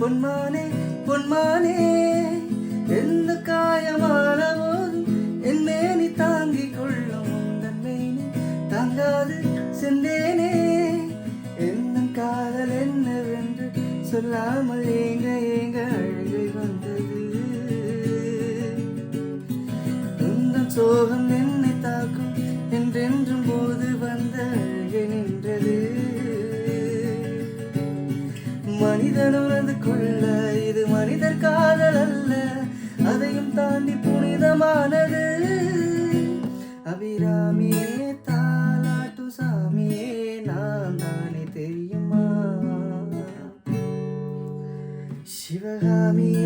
பொன்மானே பொன்மானே எந்த காயமான போதும் என் மேனி தாங்கிக் கொள்ளும் உந்தன் மேனி தாங்காது சென்றேனே எந்த காதல் என்னவென்று சொல்லாமல் ஏங்க ஏங்க அழுகை வந்தது உந்தன் சோகம் என்னை தாக்கும் என்றென்றும் போது வந்த அழுகை நின்றது மனிதன் உணர்ந்து கொள்ள இது மனிதர் காதல் அல்ல அதையும் தாண்டி புனிதமானது அபிராமியே தாலாட்டு சாமியே நான் தானே தெரியுமா சிவகாமியே